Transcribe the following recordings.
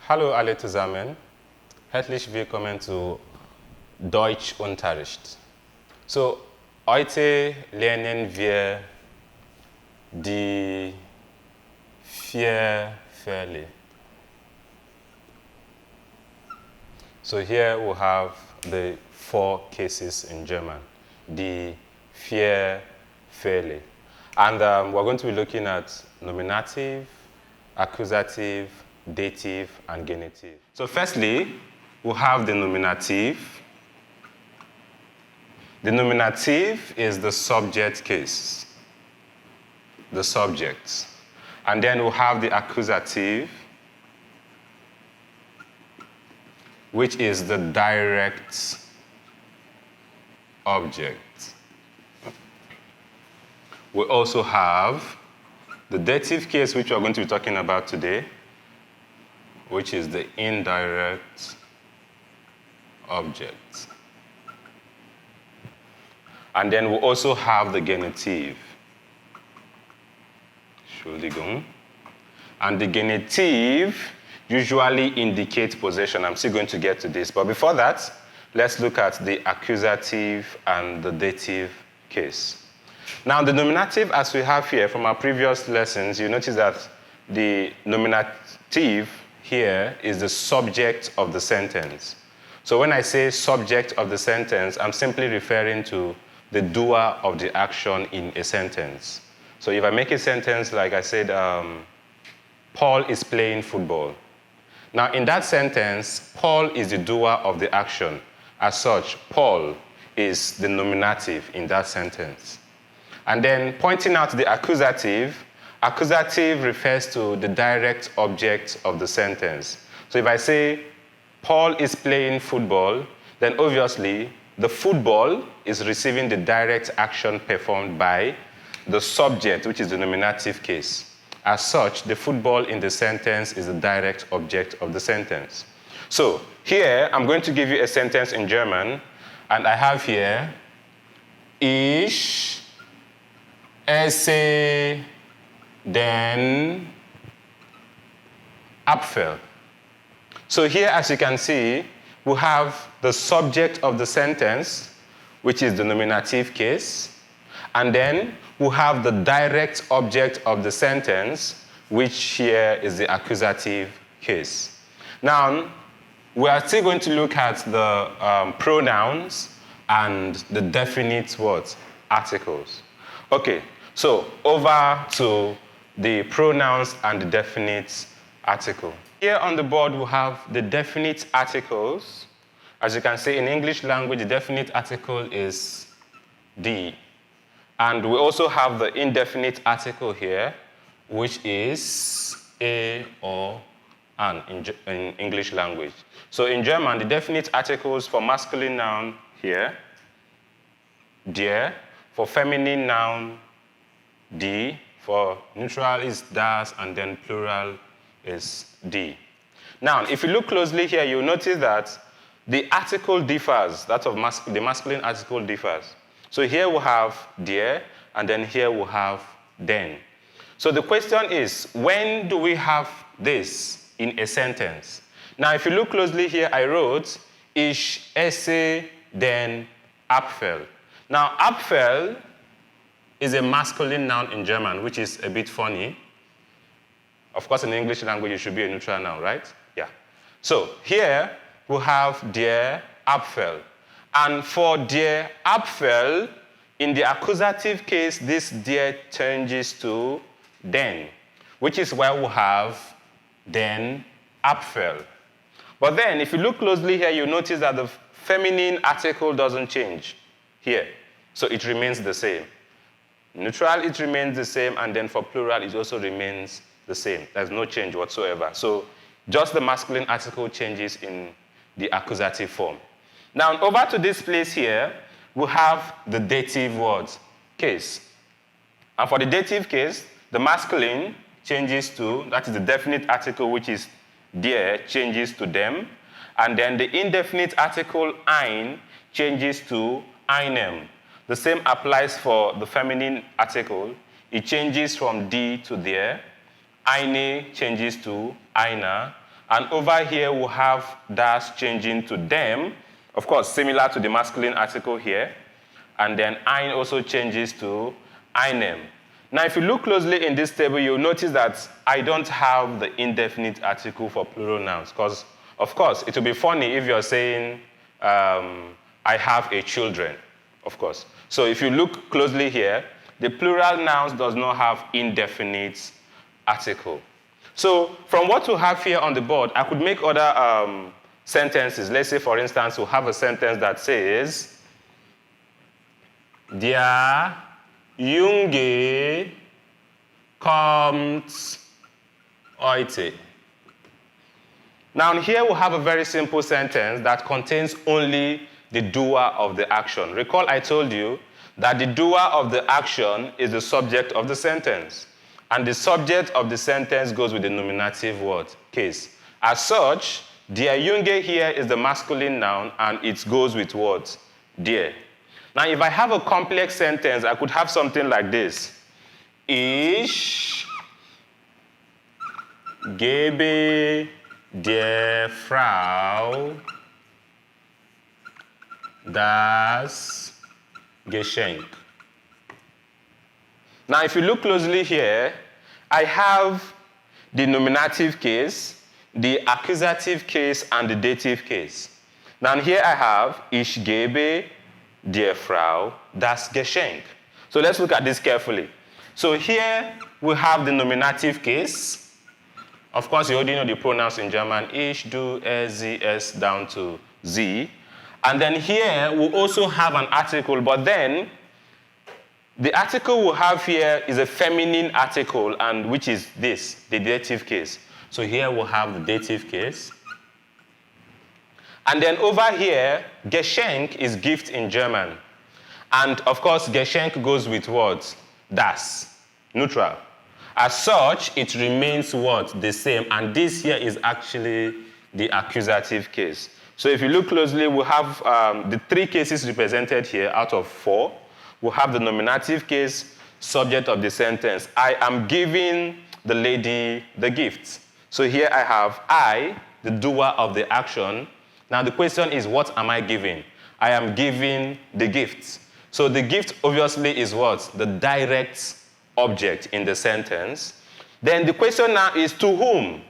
Hallo alle zusammen. Herzlich willkommen zu Deutsch Unterricht. So, heute lernen wir die vier Fälle. So here we have the 4 cases in German, the vier Fälle. And we're going to be looking at nominative, accusative, dative, and genitive. So firstly, we have the nominative. The nominative is the subject case, the subject. And then we have the accusative, which is the direct object. We also have the dative case, which we're going to be talking about today, which is the indirect object. And then we also have the genitive. Entschuldigung. And the genitive usually indicates possession. I'm still going to get to this. But before that, let's look at the accusative and the dative case. Now, the nominative, as we have here from our previous lessons, you notice that the nominative here is the subject of the sentence. So when I say subject of the sentence, I'm simply referring to the doer of the action in a sentence. So if I make a sentence like I said, Paul is playing football. Now, in that sentence, Paul is the doer of the action. As such, Paul is the nominative in that sentence. And then pointing out the accusative, accusative refers to the direct object of the sentence. So if I say, Paul is playing football, then obviously the football is receiving the direct action performed by the subject, which is the nominative case. As such, the football in the sentence is the direct object of the sentence. So here, I'm going to give you a sentence in German, and I have here, Ich esse den Apfel. So here, as you can see, we have the subject of the sentence, which is the nominative case, and then we have the direct object of the sentence, which here is the accusative case. Now, we are still going to look at the pronouns and the definite what? Articles. Okay, so over to the pronouns and the definite article. Here on the board, we have the definite articles. As you can see, in English language, the definite article is the. And we also have the indefinite article here, which is a or an in English language. So in German, the definite articles for masculine noun here, der, for feminine noun, die, for neutral is das, and then plural is die. Now, if you look closely here, you'll notice that the article differs, that of the masculine article differs. So here we have der, and then here we have den. So the question is, when do we have this in a sentence? Now, if you look closely here, I wrote, Ich esse den Apfel. Now, Apfel is a masculine noun in German, which is a bit funny. Of course, in the English language, it should be a neutral noun, right? Yeah. So here, we have der Apfel. And for der Apfel, in the accusative case, this der changes to den, which is why we have den Apfel. But then, if you look closely here, you notice that the feminine article doesn't change here. So it remains the same. Neutral, it remains the same, and then for plural, it also remains the same. There's no change whatsoever. So just the masculine article changes in the accusative form. Now, over to this place here, we have the dative words case. And for the dative case, the masculine changes to, that is the definite article, which is der, changes to them. And then the indefinite article ein changes to einem. The same applies for the feminine article. It changes from die to der. Eine changes to einer. And over here, we'll have das changing to them. Of course, similar to the masculine article here. And then ein also changes to einem. Now, if you look closely in this table, you'll notice that I don't have the indefinite article for plural nouns. Because, of course, it will be funny if you're saying, I have a children, of course. So if you look closely here, the plural nouns does not have indefinite article. So from what we have here on the board, I could make other sentences. Let's say, for instance, we'll have a sentence that says, Der Junge kommt heute. Now here we have a very simple sentence that contains only the doer of the action. Recall I told you that the doer of the action is the subject of the sentence. And the subject of the sentence goes with the nominative word, case. As such, der Junge here is the masculine noun and it goes with what? Der. Now if I have a complex sentence, I could have something like this. Ich gebe der Frau das Geschenk. Now, if you look closely here, I have the nominative case, the accusative case, and the dative case. Now, here I have Ich gebe der Frau das Geschenk. So let's look at this carefully. So here we have the nominative case. Of course, you already know the pronouns in German, ich, du, er, sie, es, down to sie. And then here we also have an article, but then the article we have here is a feminine article, and which is this, the dative case. So here we have the dative case. And then over here, Geschenk is gift in German. And of course, Geschenk goes with what? Das, neutral. As such, it remains what? The same. And this here is actually the accusative case. So if you look closely, we have the three cases represented here out of 4. We have the nominative case, subject of the sentence. I am giving the lady the gift. So here I have I, the doer of the action. Now the question is, what am I giving? I am giving the gift. So the gift obviously is what? The direct object in the sentence. Then the question now is to whom?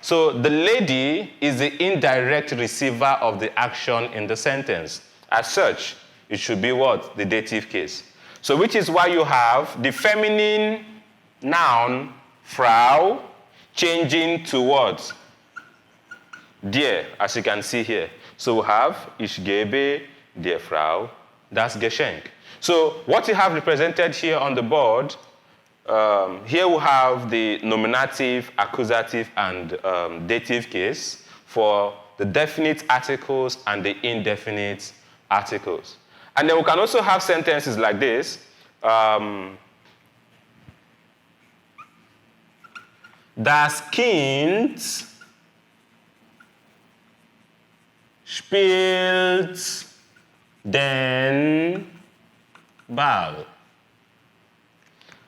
So the lady is the indirect receiver of the action in the sentence. As such, it should be what? The dative case. So which is why you have the feminine noun, Frau, changing to what? Der, as you can see here. So we have Ich gebe der Frau das Geschenk. So what you have represented here on the board, here we have the nominative, accusative, and dative case for the definite articles and the indefinite articles. And then we can also have sentences like this. Das Kind spielt den Ball.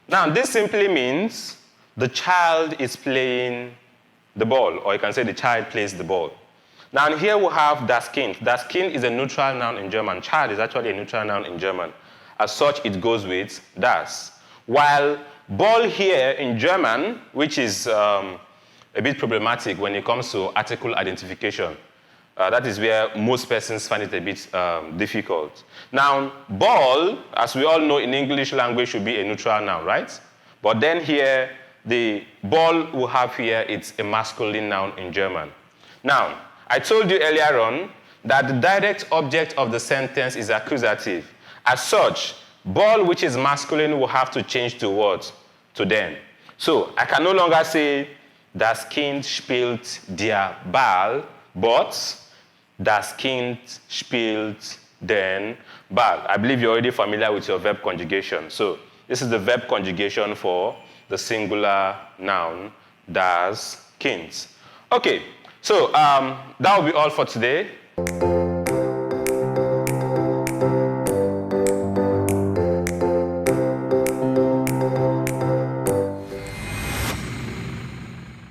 Now, this simply means the child is playing the ball, or you can say the child plays the ball. Now, here we have das Kind. Das Kind is a neutral noun in German. Child is actually a neutral noun in German. As such, it goes with das. While ball here in German, which is a bit problematic when it comes to article identification, that is where most persons find it a bit difficult. Now, ball, as we all know in English language, should be a neutral noun, right? But then here, the ball we have here, it's a masculine noun in German. Now, I told you earlier on that the direct object of the sentence is accusative. As such, ball, which is masculine, will have to change to what? To den. So, I can no longer say, das Kind spielt der Ball, but das Kind spielt den Ball. I believe you're already familiar with your verb conjugation. So this is the verb conjugation for the singular noun, das Kind. Okay, so that will be all for today.